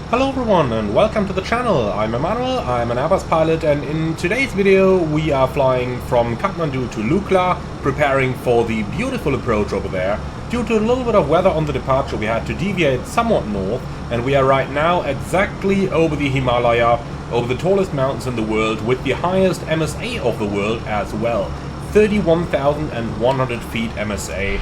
Hello everyone and welcome to the channel. I'm Emmanuel, I'm an Airbus pilot, and in today's video we are flying from Kathmandu to Lukla, preparing for the beautiful approach over there. Due to a little bit of weather on the departure we had to deviate somewhat north, and we are right now exactly over the Himalaya, over the tallest mountains in the world, with the highest MSA of the world as well. 31,100 feet MSA.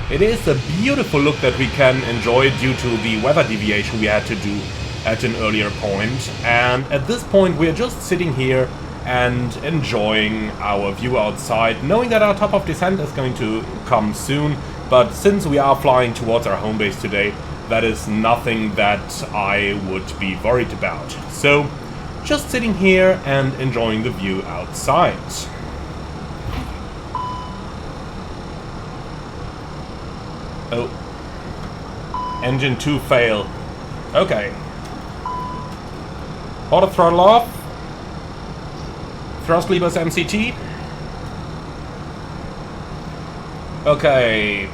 It is a beautiful look that we can enjoy due to the weather deviation we had to do at an earlier point, and at this point we're just sitting here and enjoying our view outside, knowing that our top of descent is going to come soon, but since we are flying towards our home base today, that is nothing that I would be worried about. So, just sitting here and enjoying the view outside. Oh. Engine 2 fail. Okay. Auto throttle off. Thrust levers MCT. Okay.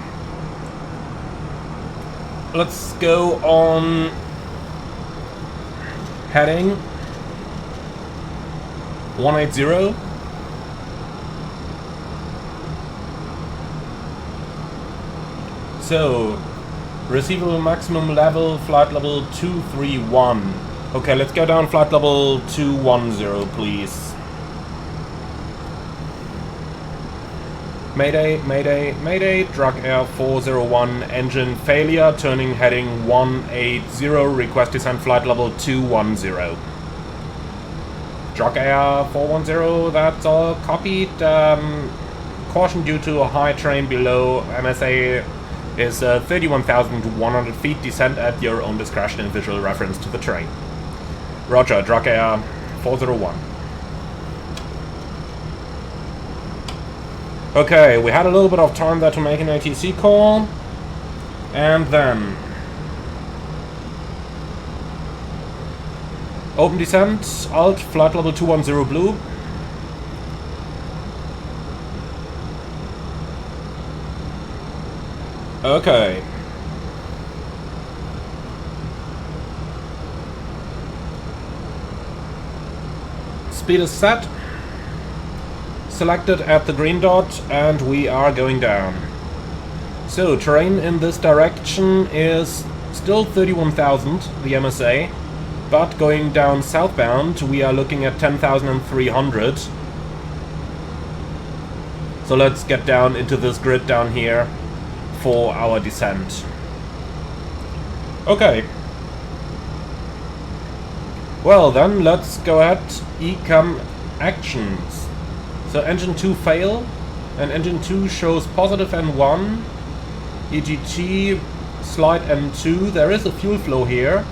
Let's go on heading 180. So, receivable maximum level, flight level 231. Okay, let's go down flight level 210, please. Mayday, mayday, mayday, drag air 401, engine failure, turning heading 180, request descent flight level 210. Drag air 410, that's all copied. Caution due to a high terrain below, MSA is 31,100 feet, descent at your own discretion in visual reference to the terrain. Roger, drag air 401. Okay, we had a little bit of time there to make an ATC call, and then open descent, alt, flight level 210 blue. Okay. Speed is set. Selected at the green dot, and we are going down. So, terrain in this direction is still 31,000, the MSA, but going down southbound we are looking at 10,300. So let's get down into this grid down here for our descent. Okay. Well then, let's go ahead. ECAM actions. So engine 2 fail, and engine 2 shows positive N1, EGT, slide N2. There is a fuel flow here,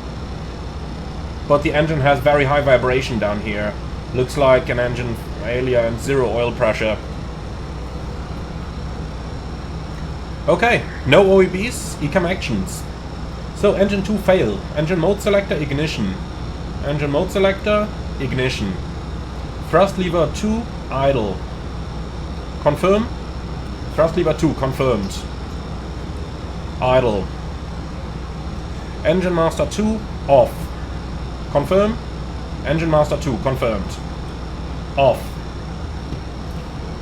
but the engine has very high vibration down here. Looks like an engine failure and zero oil pressure. Okay, no OEBs, ECAM actions. So engine 2 fail, engine mode selector, ignition. Engine mode selector, ignition. Thrust lever 2, idle. Confirm. Thrust lever 2, confirmed. Idle. Engine master 2, off. Confirm. Engine master 2, confirmed. Off.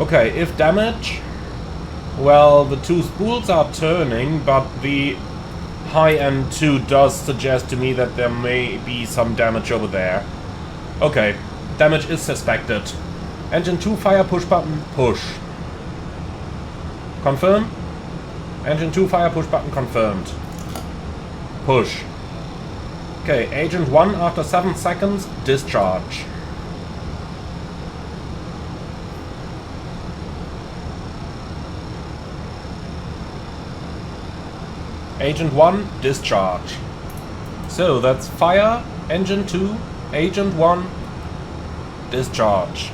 Okay, if damage, well, the two spools are turning, but the high N2 does suggest to me that there may be some damage over there. Okay, damage is suspected. Engine 2 fire push button, push. Confirm. Engine 2 fire push button confirmed. Push. Okay, Agent 1 after 7 seconds, discharge. Agent 1, discharge. So that's fire, engine 2, agent 1, discharge.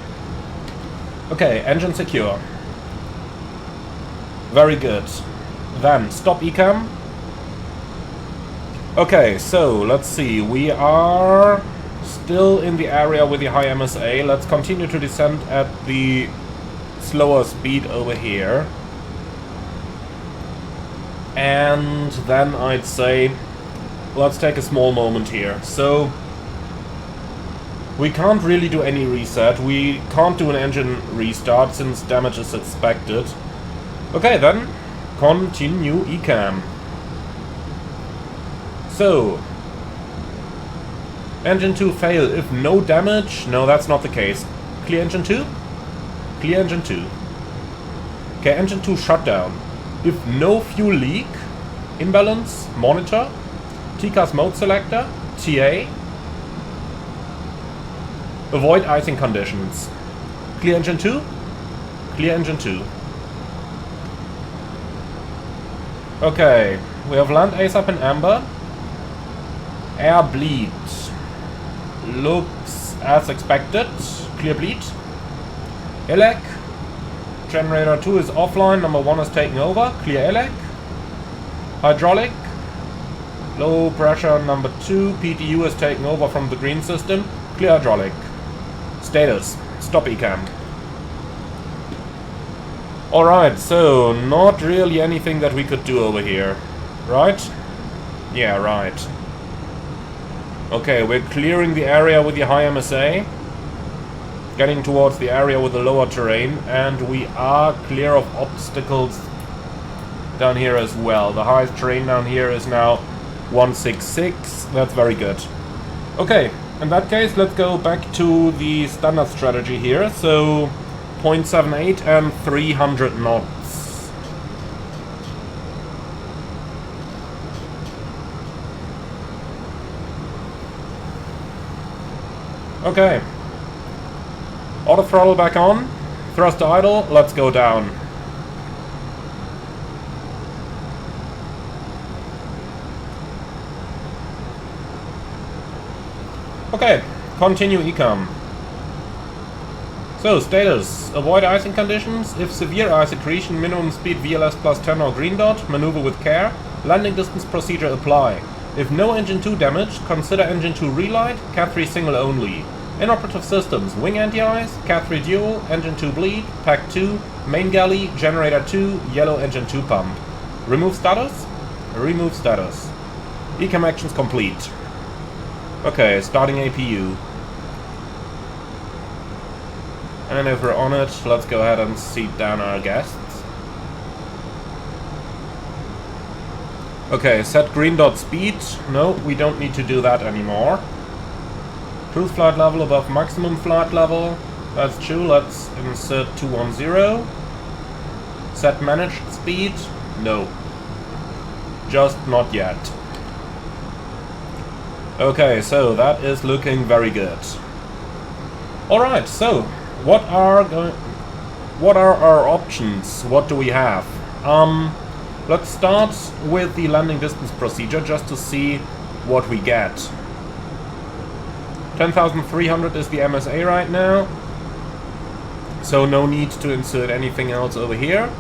Okay, engine secure. Very good. Then stop ECAM. Okay, so let's see. We are still in the area with the high MSA. Let's continue to descend at the slower speed over here. And then I'd say let's take a small moment here. So, we can't really do any reset. We can't do an engine restart since damage is expected. Okay, then, continue ECAM. So, engine 2 fail if no damage. No, that's not the case. Clear engine 2? Clear engine 2. Okay, engine 2 shut down. If no fuel leak, imbalance, monitor, TCAS mode selector, TA. Avoid icing conditions. Clear engine 2? Clear engine 2. Okay, we have land ASAP in amber. Air bleed. Looks as expected. Clear bleed. ELEC. Generator 2 is offline, number 1 is taking over. Clear ELEC. Hydraulic. Low pressure number 2. PTU is taking over from the green system. Clear hydraulic. Status. Stop ECAM. Alright, so not really anything that we could do over here. Right? Yeah, right. Okay, we're clearing the area with the high MSA. Getting towards the area with the lower terrain. And we are clear of obstacles down here as well. The highest terrain down here is now 166. That's very good. Okay, in that case, let's go back to the standard strategy here. So, 0.78 and 300 knots. Okay. Auto throttle back on. Thrust idle. Let's go down. Okay. Continue ECAM. So, status. Avoid icing conditions. If severe ice accretion, minimum speed VLS plus 10 or green dot. Maneuver with care. Landing distance procedure apply. If no engine 2 damaged, consider engine 2 relight. Cat 3 single only. Inoperative systems. Wing anti-ice. Cat 3 dual. Engine 2 bleed. Pack 2. Main galley. Generator 2. Yellow engine 2 pump. Remove status. Remove status. ECAM actions complete. Okay, starting APU. And if we're on it, let's go ahead and seat down our guests. Okay, set green dot speed. No, we don't need to do that anymore. Cruise flight level above maximum flight level. That's true, let's insert 210. Set managed speed. No. Just not yet. Okay, so that is looking very good. Alright, so what are our options? What do we have? Let's start with the landing distance procedure just to see what we get. 10,300 is the MSA right now, so no need to insert anything else over here.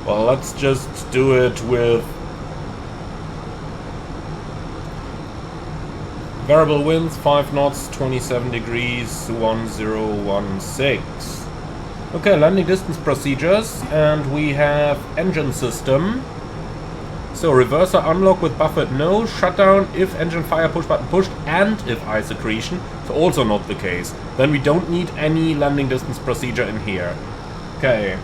Well, let's just do it with variable winds, 5 knots, 27 degrees, 1016. Okay, landing distance procedures, and we have engine system. So reverser unlock with buffered no, shutdown if engine fire push button pushed and if ice accretion. So also not the case. Then we don't need any landing distance procedure in here. Okay,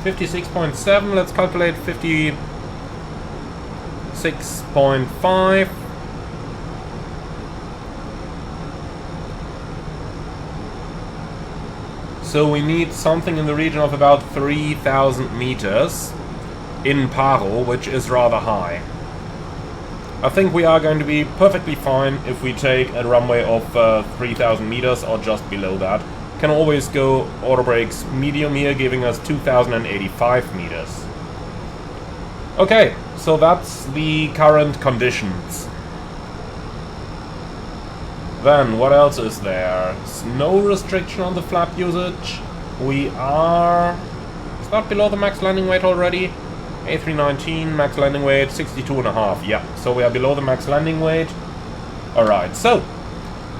56.7, let's calculate 56.5. So we need something in the region of about 3,000 meters in paro, which is rather high. I think we are going to be perfectly fine if we take a runway of 3,000 meters or just below that. Can always go auto brakes medium here, giving us 2,085 meters. Okay, so that's the current conditions. Then, what else is there? No restriction on the flap usage. We are... It's not below the max landing weight already. A319, max landing weight, 62.5. Yeah, so we are below the max landing weight. Alright, so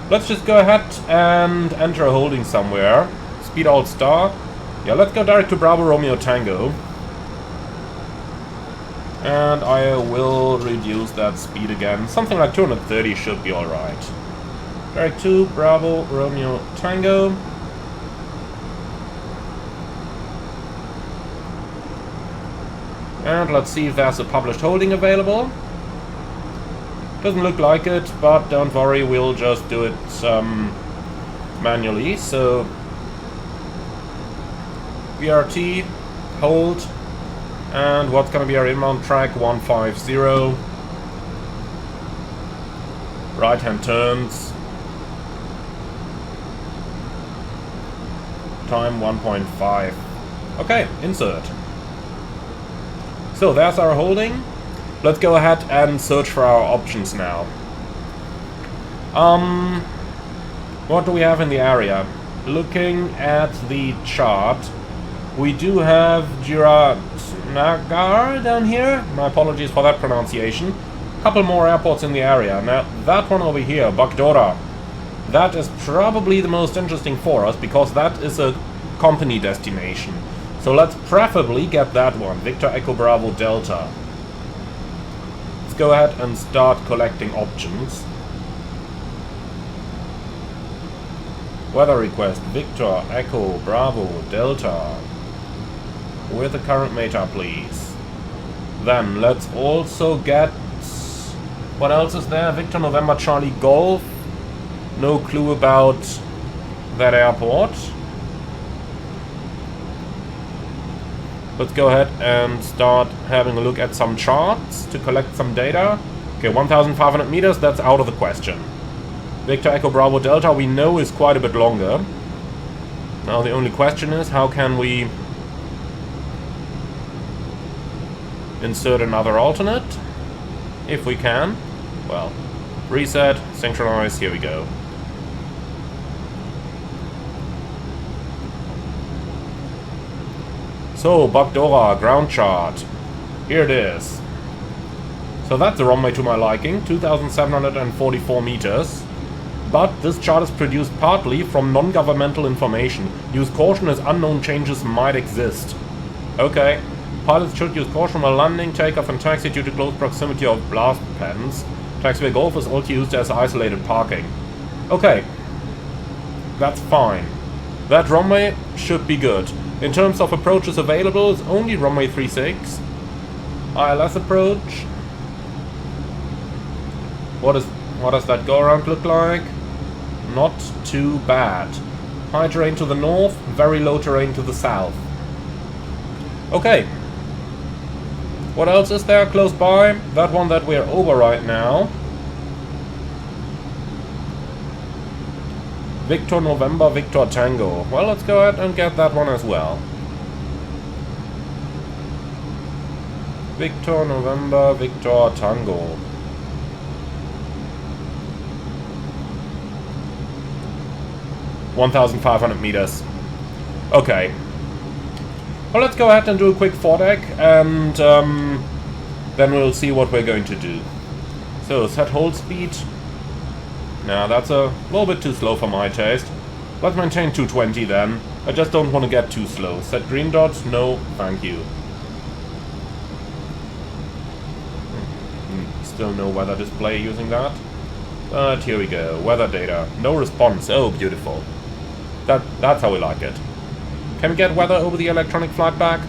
let's just go ahead and enter a holding somewhere. Speed alt star. Yeah, let's go direct to Bravo Romeo Tango. And I will reduce that speed again. Something like 230 should be alright. Direct 2, Bravo, Romeo, Tango. And let's see if there's a published holding available. Doesn't look like it, but don't worry, we'll just do it manually. So VRT, hold, and what's going to be our inbound track? 150. Right hand turns. Time 1.5. Okay, insert. So there's our holding. Let's go ahead and search for our options now. What do we have in the area? Looking at the chart, we do have Nagar down here. My apologies for that pronunciation. A couple more airports in the area. Now, that one over here, Bagdogra, that is probably the most interesting for us because that is a company destination. So let's preferably get that one, Victor Echo Bravo Delta. Let's go ahead and start collecting options. Weather request, Victor Echo Bravo Delta. With the current META, please. Then let's also get... what else is there? Victor November Charlie Golf. No clue about that airport. Let's go ahead and start having a look at some charts to collect some data. Okay, 1,500 meters, that's out of the question. Victor Echo Bravo Delta we know is quite a bit longer. Now the only question is, how can we insert another alternate? If we can. Well, reset, synchronize, here we go. So, Bagdogra, ground chart. Here it is. So that's the runway to my liking, 2,744 meters. But this chart is produced partly from non-governmental information. Use caution as unknown changes might exist. Okay. Pilots should use caution while landing, takeoff and taxi due to close proximity of blast pans. Taxiway Golf is also used as isolated parking. Okay. That's fine. That runway should be good. In terms of approaches available, it's only runway 36. ILS approach. What does that go around look like? Not too bad. High terrain to the north, very low terrain to the south. Okay. What else is there close by? That one that we're over right now. Victor November, Victor Tango. Well, let's go ahead and get that one as well. Victor November, Victor Tango. $1,500 meters. Okay. Well, let's go ahead and do a quick foredeck, and then we'll see what we're going to do. So, set hold speed. Now, that's a little bit too slow for my taste. Let's maintain 220 then. I just don't want to get too slow. Set green dots? No, thank you. Still no weather display using that. But here we go. Weather data. No response. Oh, beautiful. That's how we like it. Can we get weather over the electronic flight back?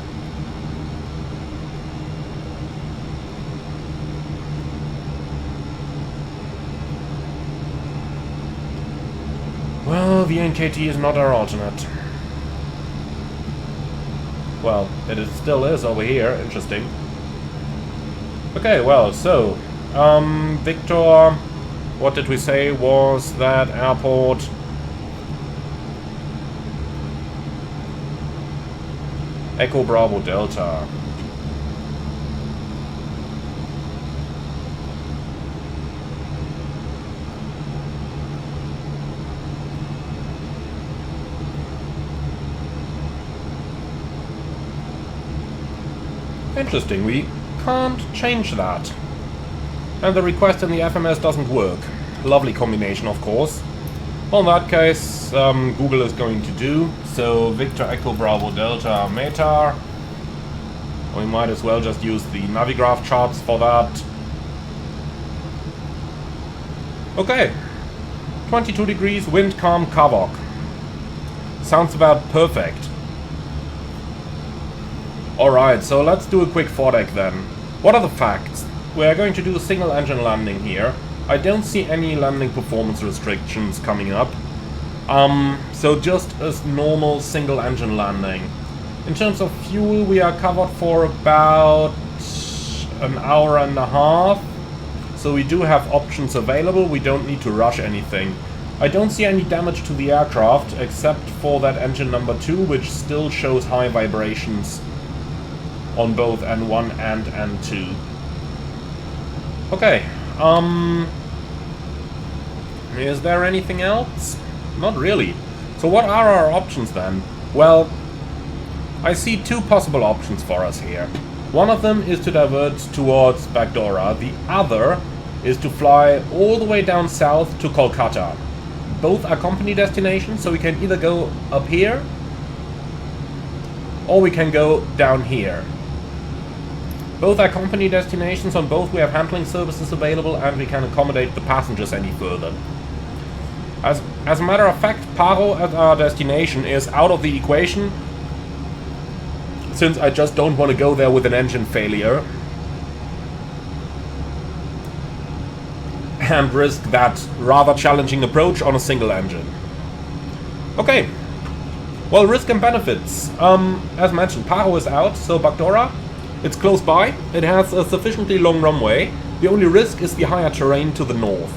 Well, VNKT is not our alternate. Well, still is over here. Interesting. Okay, well, so... Victor... What did we say was that airport? Echo Bravo Delta. Interesting, we can't change that. And the request in the FMS doesn't work. Lovely combination, of course. Well, in that case, Google is going to do. So, Victor Echo Bravo Delta META. We might as well just use the Navigraph charts for that. Okay. 22 degrees, wind calm, Kavok. Sounds about perfect. Alright, so let's do a quick foredeck then. What are the facts? We are going to do a single engine landing here. I don't see any landing performance restrictions coming up. So just a normal single engine landing. In terms of fuel, we are covered for about an hour and a half. So we do have options available, we don't need to rush anything. I don't see any damage to the aircraft, except for that engine number 2, which still shows high vibrations on both N1 and N2. Okay, is there anything else? Not really. So what are our options then? Well, I see two possible options for us here. One of them is to divert towards Bagdogra, the other is to fly all the way down south to Kolkata. Both are company destinations, so we can either go up here or we can go down here. Both are company destinations, on both we have handling services available and we can accommodate the passengers any further. As a matter of fact, Paro as our destination is out of the equation, since I just don't want to go there with an engine failure and risk that rather challenging approach on a single engine. Okay, well, risk and benefits. As mentioned, Paro is out, so Bagdogra, it's close by, it has a sufficiently long runway. The only risk is the higher terrain to the north.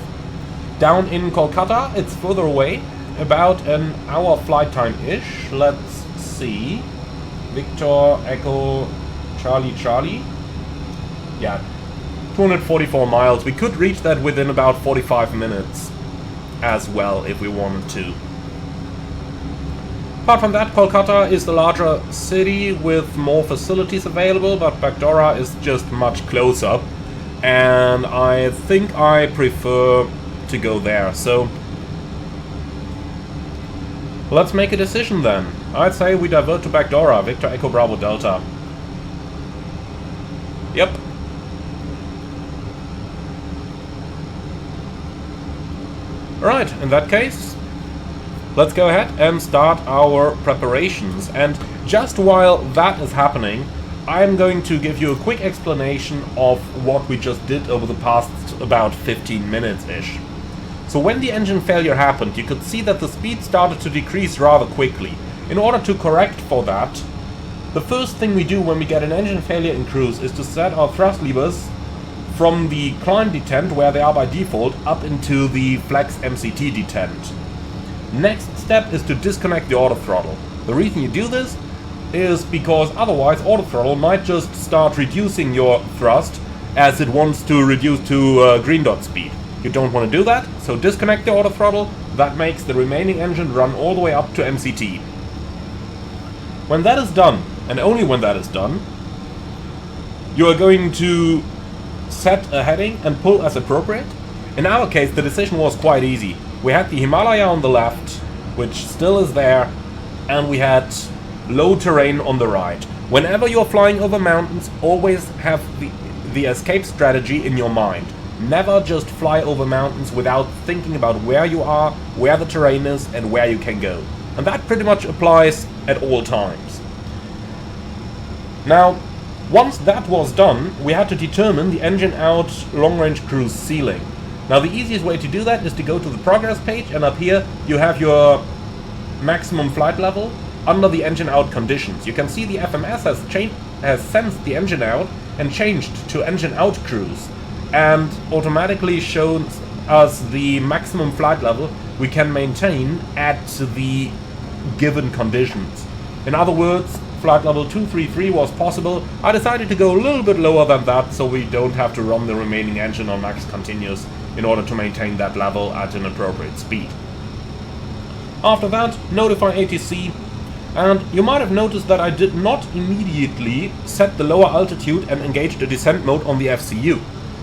Down in Kolkata, it's further away, about an hour flight time-ish. Let's see. Victor, Echo, Charlie, Charlie. Yeah, 244 miles. We could reach that within about 45 minutes as well if we wanted to. Apart from that, Kolkata is the larger city with more facilities available, but Bagdogra is just much closer. And I think I prefer to go there, so let's make a decision then. I'd say we divert to Bagdogra, Victor Echo Bravo Delta. Yep. Alright, in that case, let's go ahead and start our preparations. And just while that is happening, I'm going to give you a quick explanation of what we just did over the past about 15 minutes-ish. So when the engine failure happened, you could see that the speed started to decrease rather quickly. In order to correct for that, the first thing we do when we get an engine failure in cruise is to set our thrust levers from the climb detent, where they are by default, up into the flex MCT detent. Next step is to disconnect the auto throttle. The reason you do this is because otherwise auto throttle might just start reducing your thrust as it wants to reduce to green dot speed. You don't want to do that, so disconnect the auto throttle. That makes the remaining engine run all the way up to MCT. When that is done, and only when that is done, you are going to set a heading and pull as appropriate. In our case, the decision was quite easy. We had the Himalaya on the left, which still is there, and we had low terrain on the right. Whenever you're flying over mountains, always have the escape strategy in your mind. Never just fly over mountains without thinking about where you are, where the terrain is, and where you can go. And that pretty much applies at all times. Now, once that was done, we had to determine the engine out long-range cruise ceiling. Now, the easiest way to do that is to go to the progress page, and up here you have your maximum flight level under the engine out conditions. You can see the FMS has sensed the engine out and changed to engine out cruise, and automatically shows us the maximum flight level we can maintain at the given conditions. In other words, flight level 233 was possible. I decided to go a little bit lower than that, so we don't have to run the remaining engine on max continuous in order to maintain that level at an appropriate speed. After that, notify ATC, and you might have noticed that I did not immediately set the lower altitude and engage the descent mode on the FCU.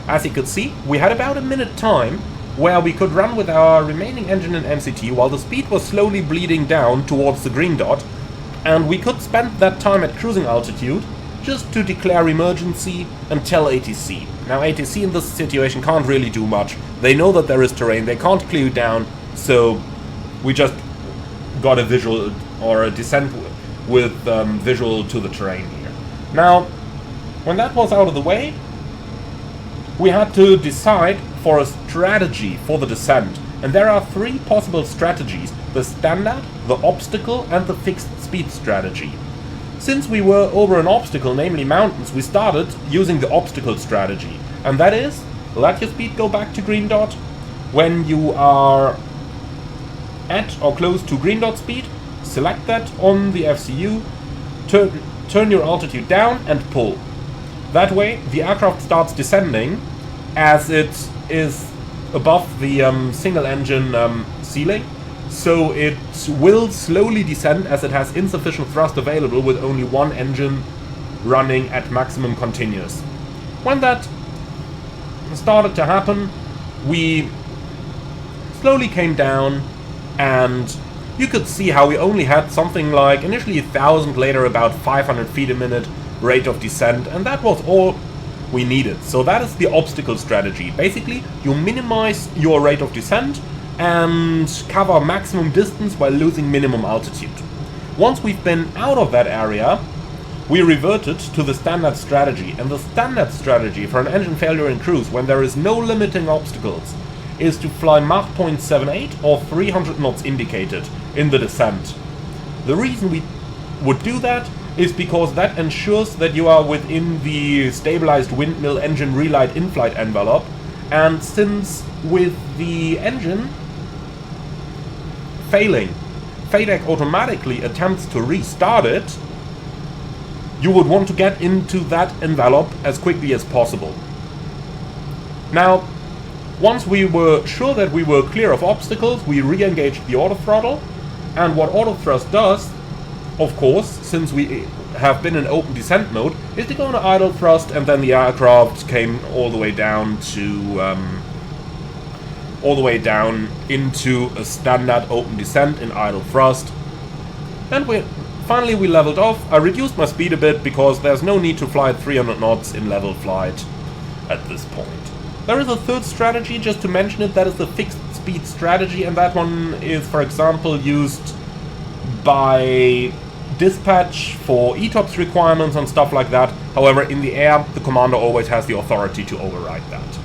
As you could see, we had about a minute time where we could run with our remaining engine in MCT while the speed was slowly bleeding down towards the green dot, and we could spend that time at cruising altitude just to declare emergency and tell ATC. Now ATC in this situation can't really do much. They know that there is terrain, they can't clear you down, so we just got a visual or a descent with visual to the terrain here. Now, when that was out of the way, we had to decide for a strategy for the descent. And there are three possible strategies: the standard, the obstacle, and the fixed speed strategy. Since we were over an obstacle, namely mountains, we started using the obstacle strategy. And that is, let your speed go back to green dot. When you are at or close to green dot speed, select that on the FCU, turn your altitude down and pull. That way the aircraft starts descending as it is above the single engine ceiling, so it will slowly descend as it has insufficient thrust available with only one engine running at maximum continuous. When that started to happen, we slowly came down, and you could see how we only had something like initially 1,000, later about 500 feet a minute rate of descent, and that was all we needed. So that is the obstacle strategy. Basically, you minimize your rate of descent and cover maximum distance while losing minimum altitude. Once we've been out of that area, we reverted to the standard strategy. And the standard strategy for an engine failure in cruise, when there is no limiting obstacles, is to fly Mach 0.78 or 300 knots indicated in the descent. The reason we would do that is because that ensures that you are within the stabilized windmill engine relight in-flight envelope, and since with the engine failing, FADEC automatically attempts to restart it, you would want to get into that envelope as quickly as possible. Now, once we were sure that we were clear of obstacles, we re-engaged the auto throttle, and what auto thrust does, of course, since we have been in open descent mode, is to go into idle thrust, and then the aircraft came all the way down to into a standard open descent in idle thrust. And finally we leveled off. I reduced my speed a bit because there's no need to fly at 300 knots in level flight at this point. There is a third strategy, just to mention it, that is the fixed speed strategy, and that one is, for example, used by dispatch for ETOPS requirements and stuff like that. However, in the air, the commander always has the authority to override that.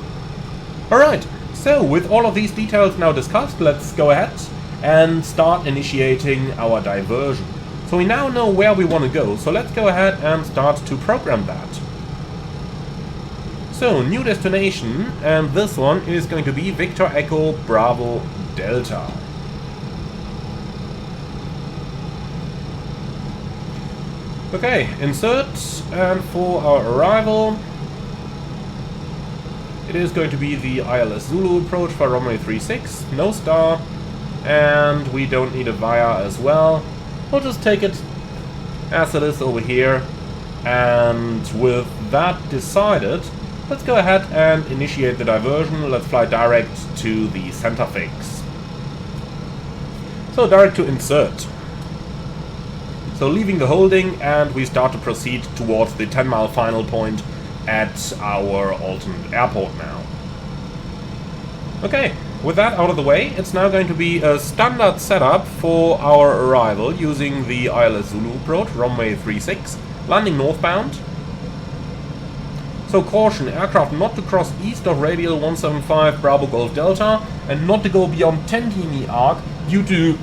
Alright, so with all of these details now discussed, let's go ahead and start initiating our diversion. So we now know where we want to go, so let's go ahead and start to program that. So, new destination, and this one is going to be Victor Echo Bravo Delta. Okay, insert, and for our arrival, it is going to be the ILS Zulu approach for runway 36, no star, and we don't need a VIA as well. We'll just take it as it is over here, and with that decided, let's go ahead and initiate the diversion. Let's fly direct to the center fix. So direct to insert. So leaving the holding, and we start to proceed towards the 10-mile final point at our alternate airport now. Okay, with that out of the way, it's now going to be a standard setup for our arrival using the ILS Zulu approach, runway 36, landing northbound. So caution, aircraft not to cross east of radial 175 Bravo Golf Delta, and not to go beyond 10 km arc due to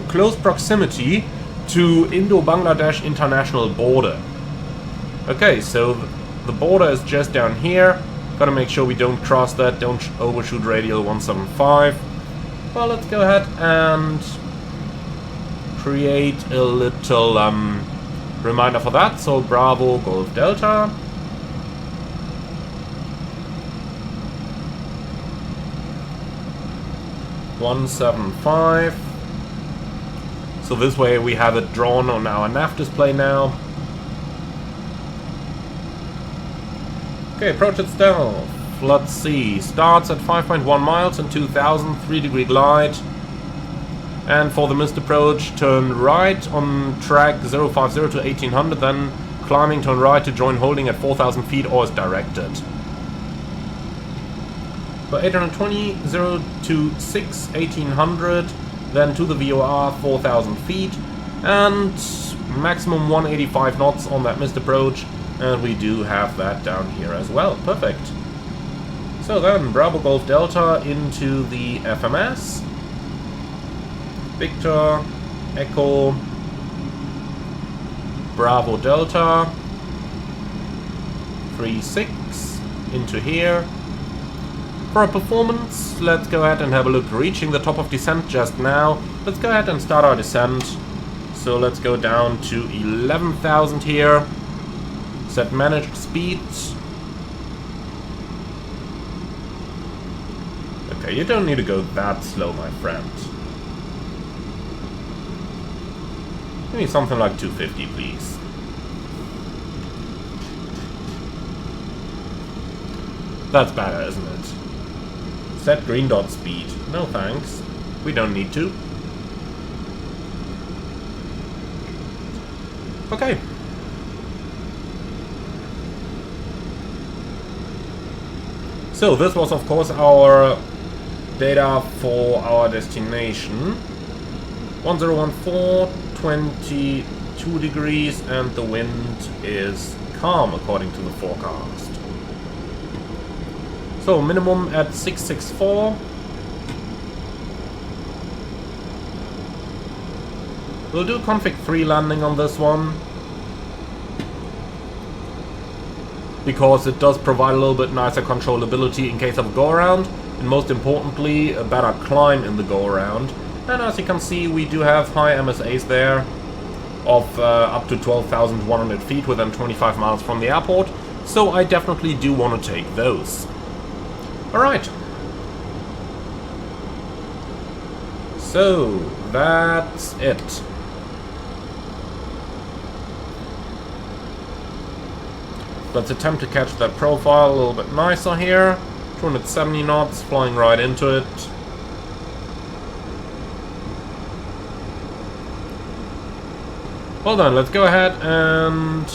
close proximity to Indo-Bangladesh international border. Okay, so the border is just down here. Gotta make sure we don't cross that, don't overshoot radial 175. Well, let's go ahead and create a little reminder for that. So Bravo Golf Delta. .175. So this way we have it drawn on our nav display now. Okay, approach it stealth. Let's see. Starts at 5.1 miles and 2000, 3-degree glide. And for the missed approach, turn right on track 050 to 1800, then climbing, turn right to join holding at 4,000 feet or is directed. So 820, 026, 1800, then to the VOR 4,000 feet, and maximum 185 knots on that missed approach, and we do have that down here as well. Perfect. So then, Bravo Golf Delta into the FMS. Victor, Echo, Bravo Delta, 36 into here. For our performance, let's go ahead and have a look. Reaching the top of descent just now. Let's go ahead and start our descent. So let's go down to 11,000 here. Set managed speed. Okay, you don't need to go that slow, my friend. Give me something like 250, please. That's better, isn't it? Set green dot speed. No thanks. We don't need to. Okay. So this was of course our data for our destination. 1014, 22 degrees, and the wind is calm according to the forecast. So minimum at 664. We'll do config 3 landing on this one, because it does provide a little bit nicer controllability in case of a go-around, and most importantly, a better climb in the go-around. And as you can see, we do have high MSAs there of up to 12,100 feet within 25 miles from the airport, so I definitely do want to take those. Alright. So, that's it. Let's attempt to catch that profile a little bit nicer here. 270 knots, flying right into it. Well done, let's go ahead and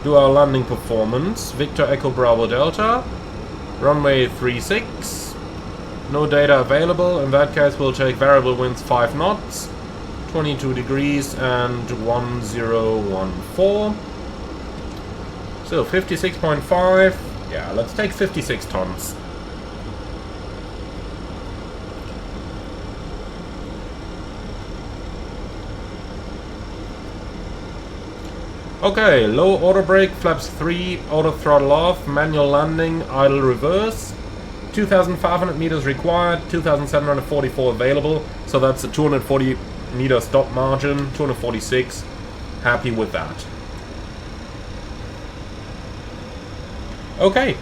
do our landing performance. Victor Echo Bravo Delta. Runway 36. No data available. In that case, we'll take variable winds 5 knots. 22 degrees and 1014. So 56.5. Yeah, let's take 56 tons. Okay, low auto brake, flaps 3, auto throttle off, manual landing, idle reverse. 2,500 meters required, 2,744 available, so that's a 240 meter stop margin, 246. Happy with that. Okay.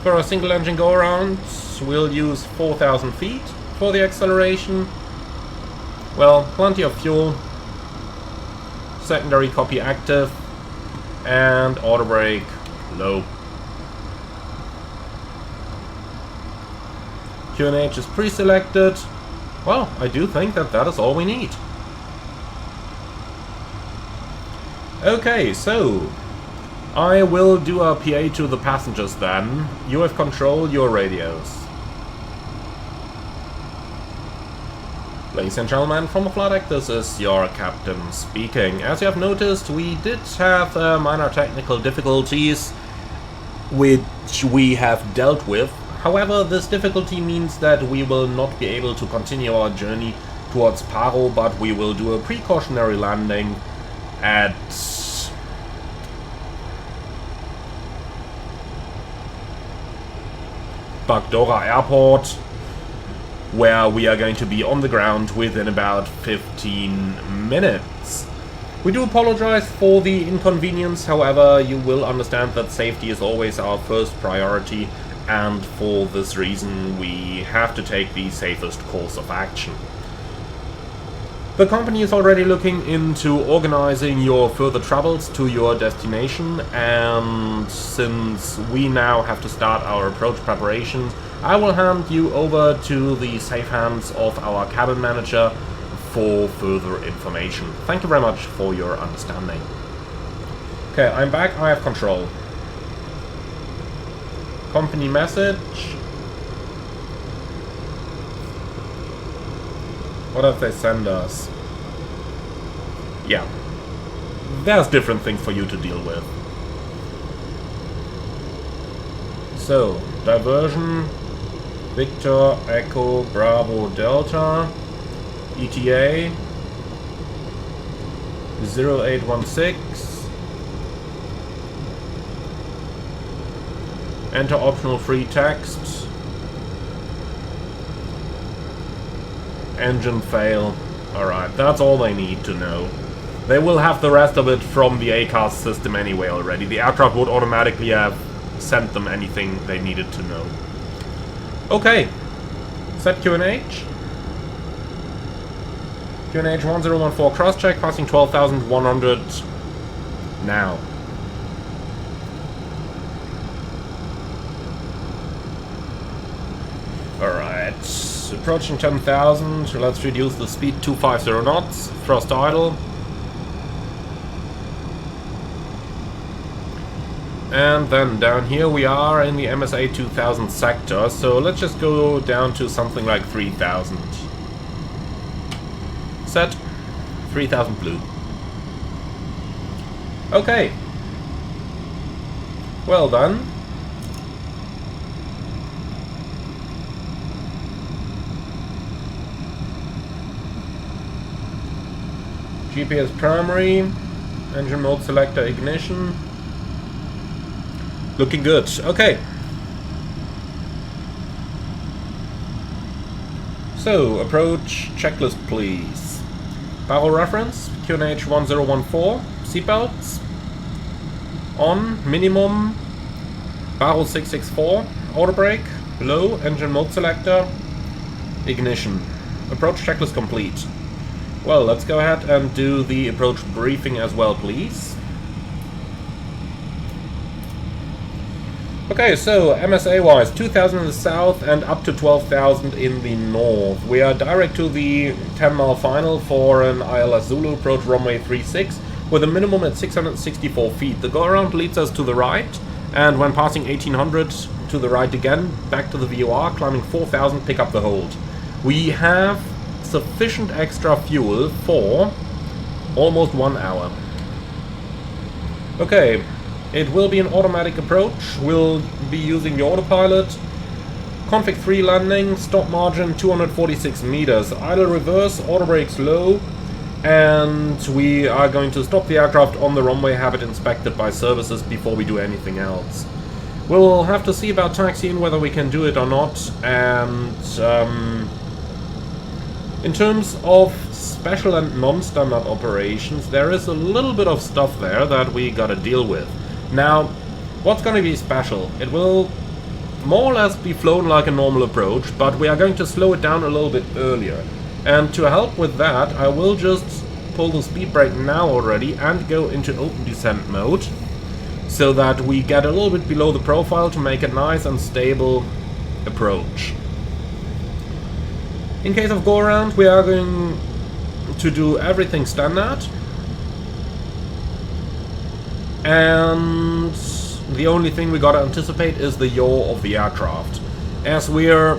For our single engine go around, we'll use 4,000 feet for the acceleration. Well, plenty of fuel, secondary copy active, and auto brake low. QNH is pre-selected. Well, I do think that that is all we need. Okay, so I will do a PA to the passengers then. You have control your radios. Ladies and gentlemen, from the flight deck, this is your captain speaking. As you have noticed, we did have minor technical difficulties which we have dealt with. However, this difficulty means that we will not be able to continue our journey towards Paro, but we will do a precautionary landing at Bagdogra Airport, where we are going to be on the ground within about 15 minutes. We do apologize for the inconvenience, however, you will understand that safety is always our first priority, and for this reason we have to take the safest course of action. The company is already looking into organizing your further travels to your destination, and since we now have to start our approach preparations, I will hand you over to the safe hands of our cabin manager for further information. Thank you very much for your understanding. Okay, I'm back. I have control. Company message. What have they sent us? Yeah. There's different things for you to deal with. So, Diversion, Victor, Echo, Bravo, Delta, ETA, 0816, enter optional free text, engine fail. Alright, that's all they need to know. They will have the rest of it from the ACAS system anyway already. The aircraft would automatically have sent them anything they needed to know. Okay, set QNH. QNH 1014 cross-check, passing 12,100 now. Alright, approaching 10,000, let's reduce the speed 250 knots, thrust idle. And then down here we are in the MSA 2000 sector, so let's just go down to something like 3000. Set 3000 blue. Okay. Well done. GPS primary, engine mode selector ignition. Looking good. Okay. So, approach checklist, please. Barrel reference, QNH 1014, seatbelts. On, minimum. Barrel 664, auto brake, low, engine mode selector, ignition. Approach checklist complete. Well, let's go ahead and do the approach briefing as well, please. Okay, so MSA-wise, 2,000 in the south and up to 12,000 in the north. We are direct to the 10-mile final for an ILS Zulu approach runway 36 with a minimum at 664 feet. The go-around leads us to the right, and when passing 1,800 to the right again, back to the VOR, climbing 4,000, pick up the hold. We have sufficient extra fuel for almost 1 hour. Okay. It will be an automatic approach. We'll be using the autopilot. Config 3 landing, stop margin 246 meters. Idle reverse, auto brakes low. And we are going to stop the aircraft on the runway, have it inspected by services before we do anything else. We'll have to see about taxiing, whether we can do it or not. And in terms of special and non-standard operations, there is a little bit of stuff there that we gotta deal with. Now, what's going to be special? It will more or less be flown like a normal approach, but we are going to slow it down a little bit earlier. And to help with that, I will just pull the speed brake now already and go into open descent mode, so that we get a little bit below the profile to make a nice and stable approach. In case of go-around, we are going to do everything standard. And the only thing we gotta anticipate is the yaw of the aircraft. As we're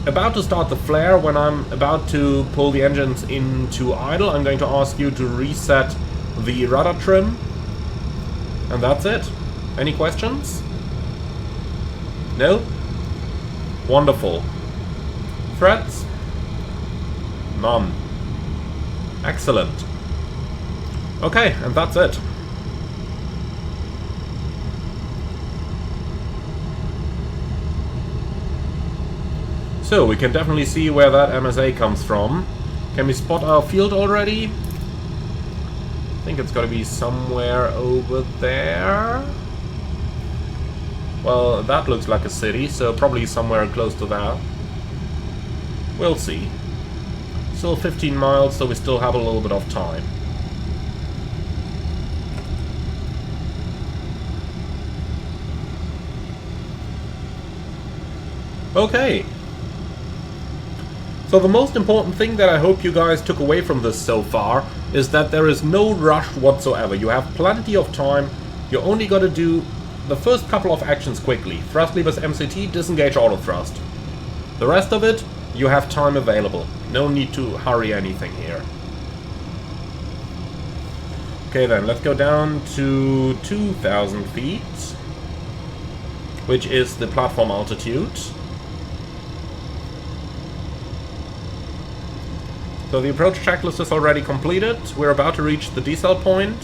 about to start the flare, when I'm about to pull the engines into idle, I'm going to ask you to reset the rudder trim. And that's it. Any questions? No? Wonderful. Threats? None. Excellent. Okay, and that's it. So, we can definitely see where that MSA comes from. Can we spot our field already? I think it's got to be somewhere over there. Well, that looks like a city, so probably somewhere close to that. We'll see. Still 15 miles, so we still have a little bit of time. Okay. So the most important thing that I hope you guys took away from this so far is that there is no rush whatsoever. You have plenty of time. You only got to do the first couple of actions quickly. Thrust levers MCT, disengage auto thrust. The rest of it, you have time available. No need to hurry anything here. Okay then, let's go down to 2,000 feet, which is the platform altitude. So the approach checklist is already completed. We're about to reach the decel point.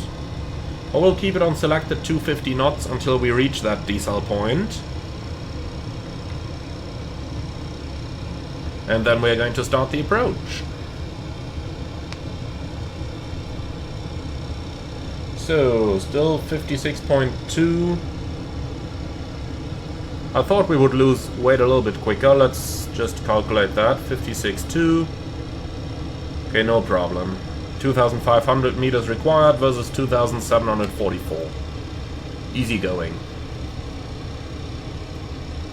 I will keep it on selected 250 knots until we reach that decel point. And then we're going to start the approach. So, still 56.2. I thought we would lose weight a little bit quicker. Let's just calculate that. 56.2. Okay, no problem. 2,500 meters required versus 2,744. Easy going.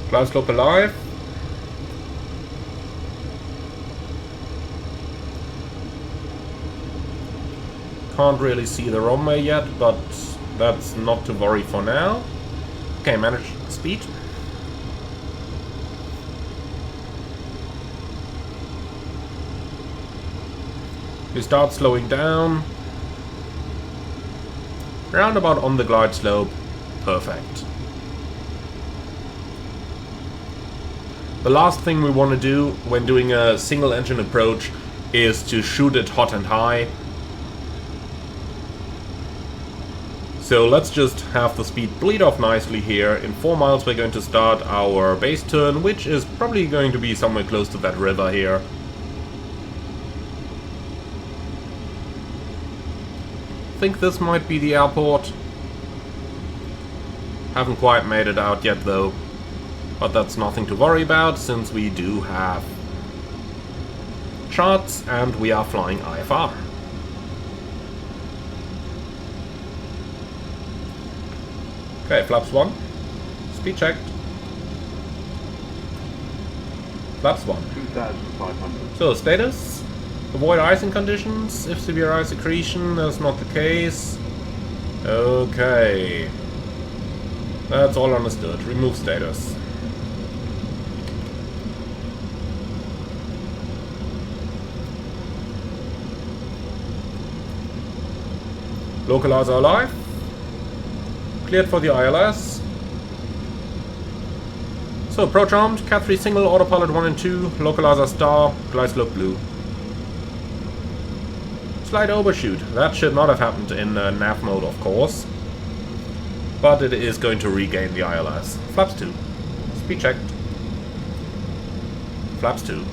Glide slope alive. Can't really see the runway yet, but that's not to worry for now. Okay, manage speed. We start slowing down. Roundabout on the glide slope. Perfect. The last thing we want to do when doing a single engine approach is to shoot it hot and high. So let's just have the speed bleed off nicely here. In 4 miles we're going to start our base turn, which is probably going to be somewhere close to that river here. I think this might be the airport. Haven't quite made it out yet though. But that's nothing to worry about since we do have charts and we are flying IFR. Okay, flaps 1. Speed checked. Flaps 1. 2,500. So, status. Avoid icing conditions. If severe ice accretion, that's not the case. Okay. That's all understood. Remove status. Localizer alive. Cleared for the ILS. So, approach armed, Cat 3 single, autopilot 1 and 2, localizer star, glide slope blue. Slight overshoot. That should not have happened in nav mode, of course. But it is going to regain the ILS. Flaps 2. Speed checked. Flaps 2.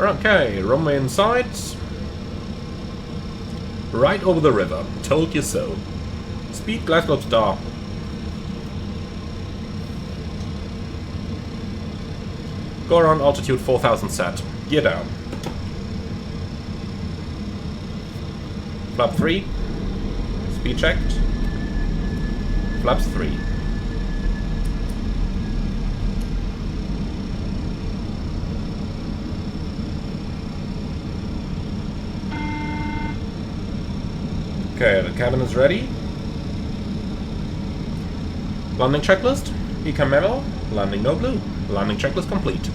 Okay, runway in sight. Right over the river. Told you so. Speed, glide slope star. Go around altitude 4,000 set. Gear down. Flap 3. Speed checked. Flaps 3. Okay, the cabin is ready. Landing checklist. ECAM memo. Landing no blue. Landing checklist complete.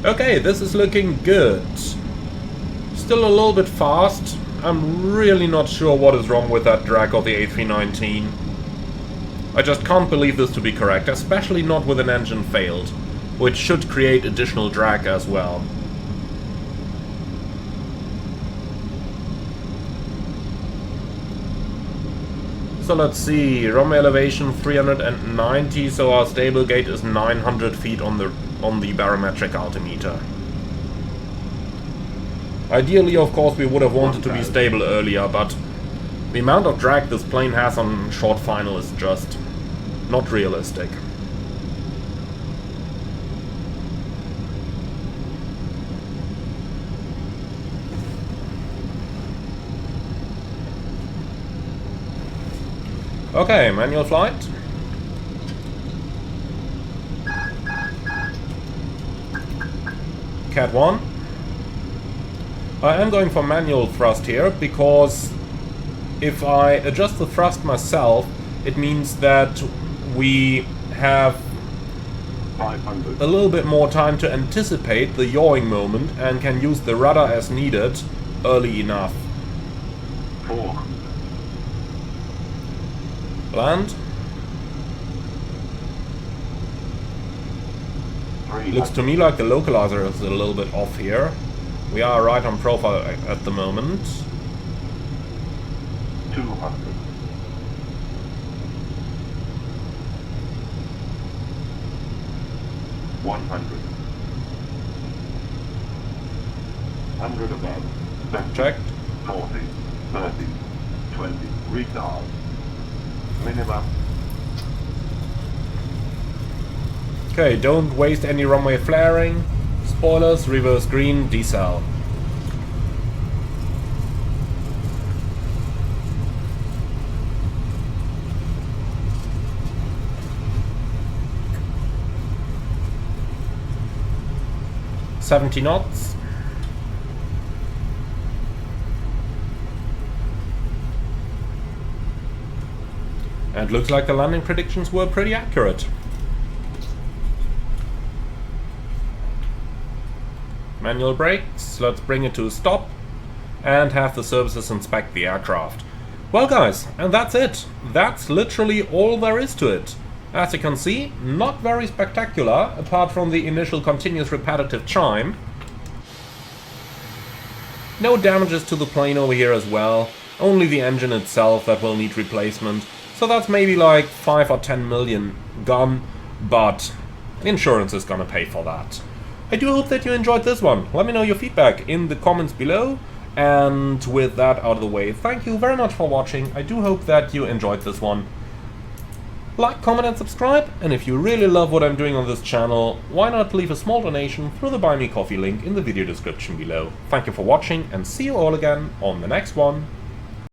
Okay, this is looking good. Still a little bit fast. I'm really not sure what is wrong with that drag of the A319. I just can't believe this to be correct, especially not with an engine failed, which should create additional drag as well. So let's see, runway elevation 390, so our stable gate is 900 feet on the barometric altimeter. Ideally, of course, we would have wanted to be stable earlier, but the amount of drag this plane has on short final is just not realistic. Okay, manual flight. Cat 1. I am going for manual thrust here, because if I adjust the thrust myself, it means that we have 500. a little bit more time to anticipate the yawing moment and can use the rudder as needed early enough. 400. Land. 300. Looks to me like the localizer is a little bit off here. We are right on profile at the moment. 200. 100. 100 above. Left. Checked. 40. 30. 20. Retard. Minimum. Okay, don't waste any runway flaring. Spoilers, reverse green, decel. $70 knots. And looks like the landing predictions were pretty accurate. Manual brakes, let's bring it to a stop and have the services inspect the aircraft. Well guys, and that's it. That's literally all there is to it. As you can see, not very spectacular, apart from the initial continuous repetitive chime. No damages to the plane over here as well, only the engine itself that will need replacement. So that's maybe like 5 or 10 million gone, but insurance is gonna pay for that. I do hope that you enjoyed this one. Let me know your feedback in the comments below. And with that out of the way, thank you very much for watching. I do hope that you enjoyed this one. Like, comment and subscribe, and if you really love what I'm doing on this channel, why not leave a small donation through the Buy Me Coffee link in the video description below. Thank you for watching, and see you all again on the next one.